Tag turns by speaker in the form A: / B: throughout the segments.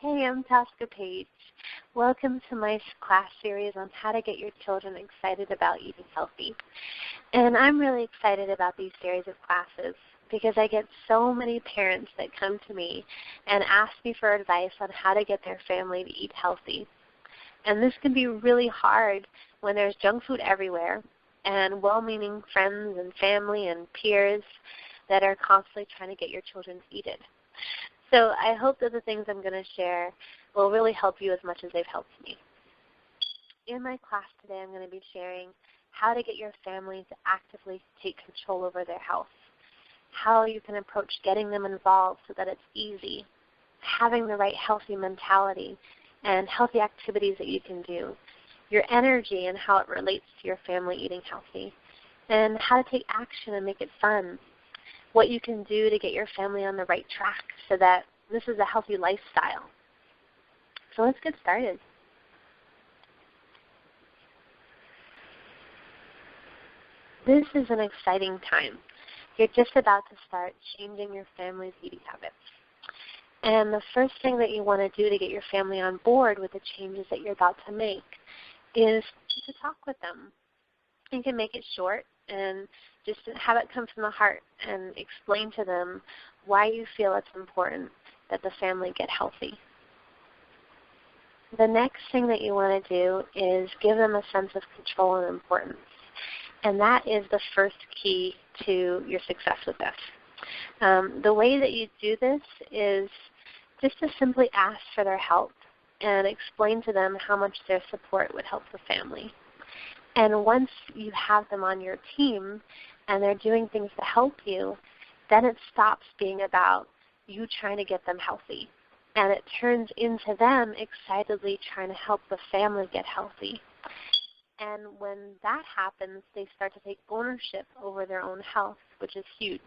A: Hey, I'm Tosca Page. Welcome to my class series on how to get your children excited about eating healthy. And I'm really excited about these series of classes because I get so many parents that come to me and ask me for advice on how to get their family to eat healthy. And this can be really hard when there's junk food everywhere and well-meaning friends and family and peers that are constantly trying to get your children to eat it. So I hope that the things I'm going to share will really help you as much as they've helped me. In my class today, I'm going to be sharing how to get your family to actively take control over their health, how you can approach getting them involved so that it's easy, having the right healthy mentality, and healthy activities that you can do, your energy and how it relates to your family eating healthy, and how to take action and make it fun, what you can do to get your family on the right track so that this is a healthy lifestyle. So let's get started. This is an exciting time. You're just about to start changing your family's eating habits. And the first thing that you want to do to get your family on board with the changes that you're about to make is to talk with them. You can make it short and just have it come from the heart and explain to them why you feel it's important that the family get healthy. The next thing that you want to do is give them a sense of control and importance. And that is the first key to your success with this. The way that you do this is just to simply ask for their help and explain to them how much their support would help the family. And once you have them on your team and they're doing things to help you, then it stops being about you trying to get them healthy. And it turns into them excitedly trying to help the family get healthy. And when that happens, they start to take ownership over their own health, which is huge.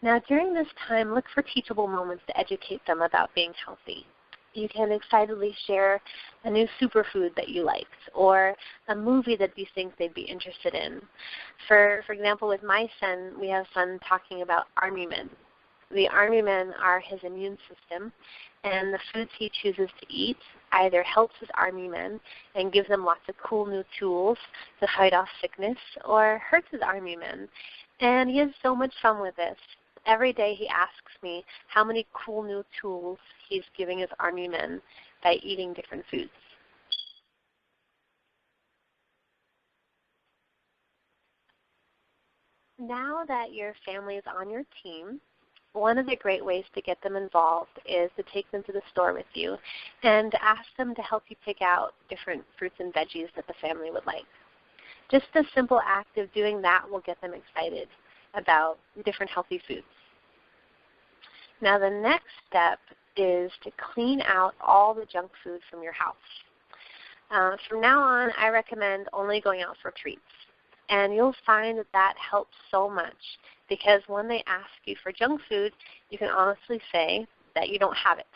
A: Now, during this time, look for teachable moments to educate them about being healthy. You can excitedly share a new superfood that you liked or a movie that you think they'd be interested in. For example, with my son, we have fun talking about army men. The army men are his immune system, and the foods he chooses to eat either helps his army men and gives them lots of cool new tools to fight off sickness or hurts his army men. And he has so much fun with this. Every day he asks me how many cool new tools he's giving his army men by eating different foods. Now that your family is on your team, one of the great ways to get them involved is to take them to the store with you and ask them to help you pick out different fruits and veggies that the family would like. Just the simple act of doing that will get them excited about different healthy foods. Now the next step is to clean out all the junk food from your house. From now on, I recommend only going out for treats. And you'll find that that helps so much because when they ask you for junk food, you can honestly say that you don't have it.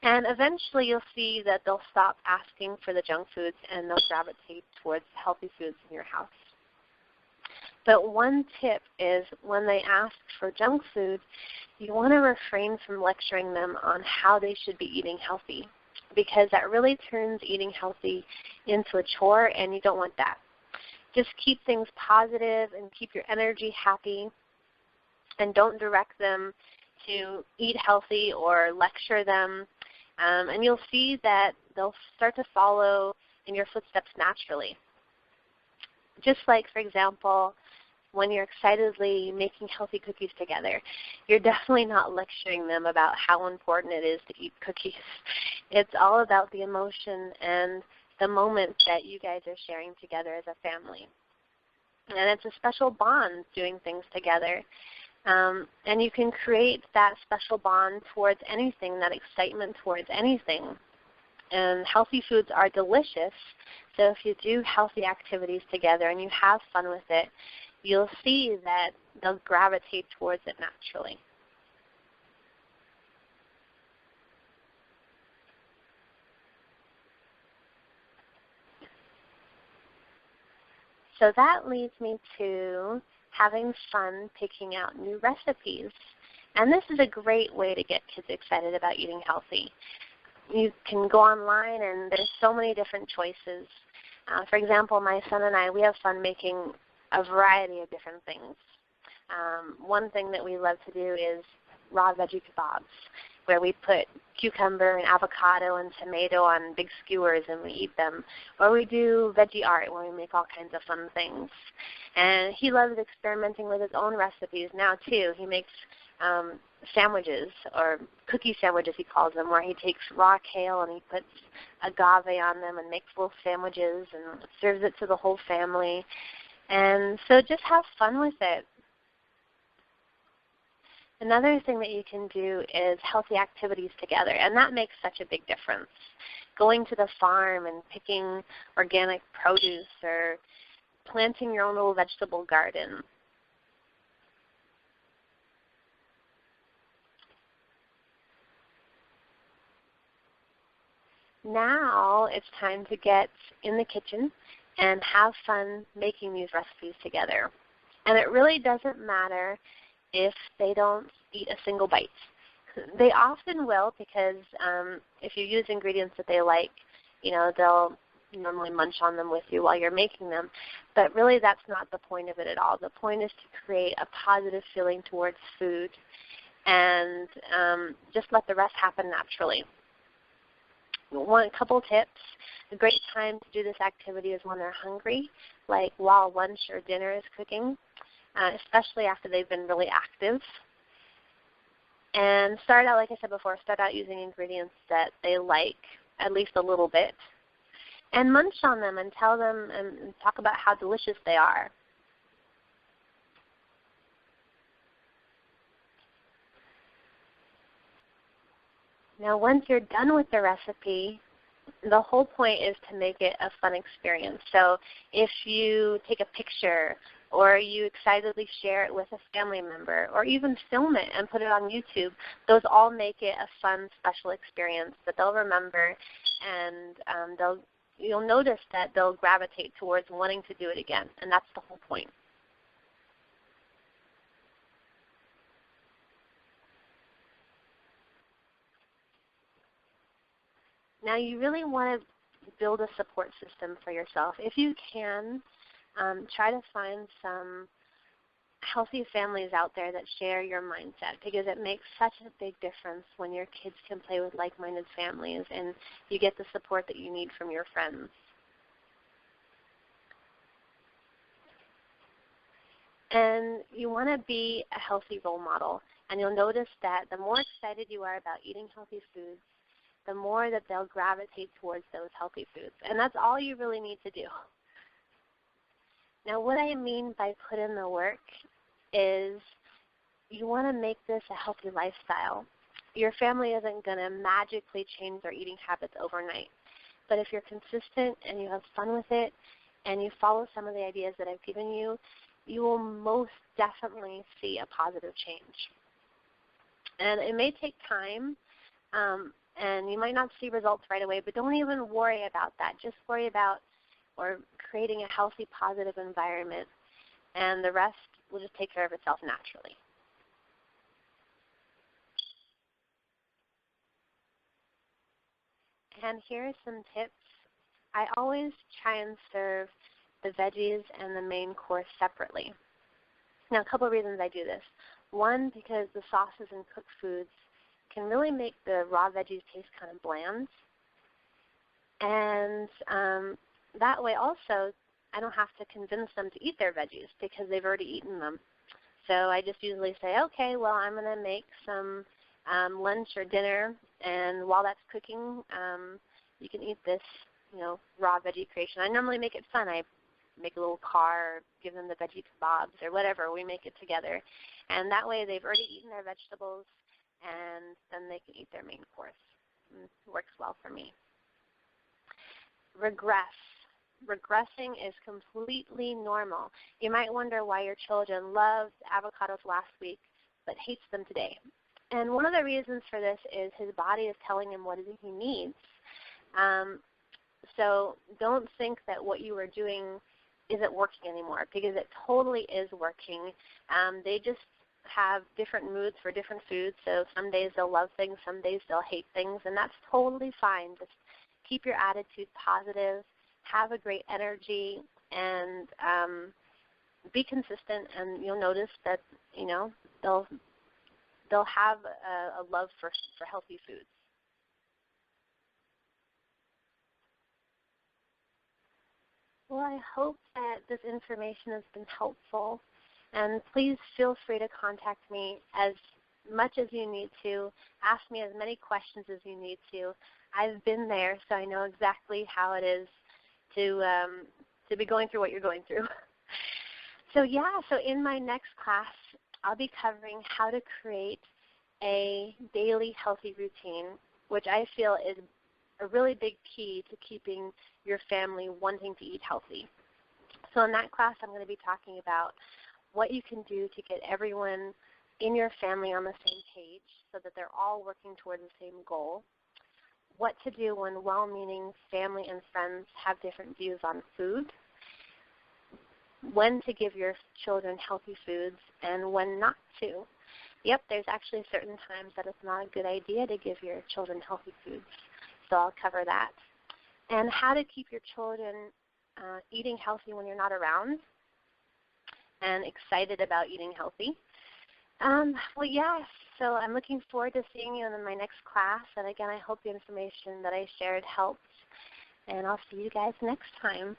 A: And eventually you'll see that they'll stop asking for the junk foods and they'll gravitate towards healthy foods in your house. But one tip is when they ask for junk food, you want to refrain from lecturing them on how they should be eating healthy because that really turns eating healthy into a chore and you don't want that. Just keep things positive and keep your energy happy and don't direct them to eat healthy or lecture them. And you'll see that they'll start to follow in your footsteps naturally. Just like, for example, when you're excitedly making healthy cookies together, you're definitely not lecturing them about how important it is to eat cookies. It's all about the emotion and the moment that you guys are sharing together as a family. And it's a special bond doing things together. And you can create that special bond towards anything, that excitement towards anything. And healthy foods are delicious, so if you do healthy activities together and you have fun with it, you'll see that they'll gravitate towards it naturally. So that leads me to having fun picking out new recipes. And this is a great way to get kids excited about eating healthy. You can go online and there's so many different choices. For example, my son and I, we have fun making a variety of different things. One thing that we love to do is raw veggie kebabs, where we put cucumber and avocado and tomato on big skewers and we eat them. Or we do veggie art, where we make all kinds of fun things. And he loves experimenting with his own recipes now too. He makes sandwiches, or cookie sandwiches he calls them, where he takes raw kale and he puts agave on them and makes little sandwiches and serves it to the whole family. And so just have fun with it. Another thing that you can do is healthy activities together, and that makes such a big difference. Going to the farm and picking organic produce, or planting your own little vegetable garden. Now it's time to get in the kitchen and have fun making these recipes together. And it really doesn't matter if they don't eat a single bite. They often will, because if you use ingredients that they like, they'll normally munch on them with you while you're making them. But really that's not the point of it at all. The point is to create a positive feeling towards food and just let the rest happen naturally. One couple tips. A great time to do this activity is when they're hungry, like while lunch or dinner is cooking, especially after they've been really active. And start out, like I said before, start out using ingredients that they like at least a little bit. And munch on them and tell them and talk about how delicious they are. Now once you're done with the recipe, the whole point is to make it a fun experience. So if you take a picture, or you excitedly share it with a family member, or even film it and put it on YouTube, those all make it a fun, special experience that they'll remember, and you'll notice that they'll gravitate towards wanting to do it again, and that's the whole point. Now you really want to build a support system for yourself. If you can, try to find some healthy families out there that share your mindset, because it makes such a big difference when your kids can play with like-minded families and you get the support that you need from your friends. And you want to be a healthy role model, and you'll notice that the more excited you are about eating healthy foods, the more that they'll gravitate towards those healthy foods. And that's all you really need to do. Now what I mean by put in the work is you want to make this a healthy lifestyle. Your family isn't going to magically change their eating habits overnight. But if you're consistent and you have fun with it and you follow some of the ideas that I've given you, you will most definitely see a positive change. And it may take time, and you might not see results right away, but don't even worry about that. Just worry about creating a healthy, positive environment, and the rest will just take care of itself naturally. And here are some tips. I always try and serve the veggies and the main course separately. Now, a couple of reasons I do this. One, because the sauces and cooked foods can really make the raw veggies taste kind of bland. And that way also, I don't have to convince them to eat their veggies because they've already eaten them. So I just usually say, okay, well, I'm going to make some lunch or dinner, and while that's cooking, you can eat this, raw veggie creation. I normally make it fun. I make a little car, give them the veggie kebabs or whatever. We make it together. And that way they've already eaten their vegetables, and then they can eat their main course. It works well for me. Regress. Regressing is completely normal. You might wonder why your children loved avocados last week but hates them today. And one of the reasons for this is his body is telling him what he needs. So don't think that what you were doing isn't working anymore, because it totally is working. They just have different moods for different foods. So some days they'll love things, some days they'll hate things, and that's totally fine. Just keep your attitude positive, have a great energy, and be consistent, and you'll notice that, you know, they'll have a love for healthy foods. Well, I hope that this information has been helpful, and please feel free to contact me as much as you need to. Ask me as many questions as you need to. I've been there, so I know exactly how it is to be going through what you're going through. So in my next class, I'll be covering how to create a daily healthy routine, which I feel is a really big key to keeping your family wanting to eat healthy. So in that class, I'm going to be talking about what you can do to get everyone in your family on the same page so that they're all working toward the same goal, what to do when well-meaning family and friends have different views on food, when to give your children healthy foods, and when not to. Yep, there's actually certain times that it's not a good idea to give your children healthy foods. So I'll cover that. And how to keep your children eating healthy when you're not around and excited about eating healthy. So I'm looking forward to seeing you in my next class. And again, I hope the information that I shared helped. And I'll see you guys next time.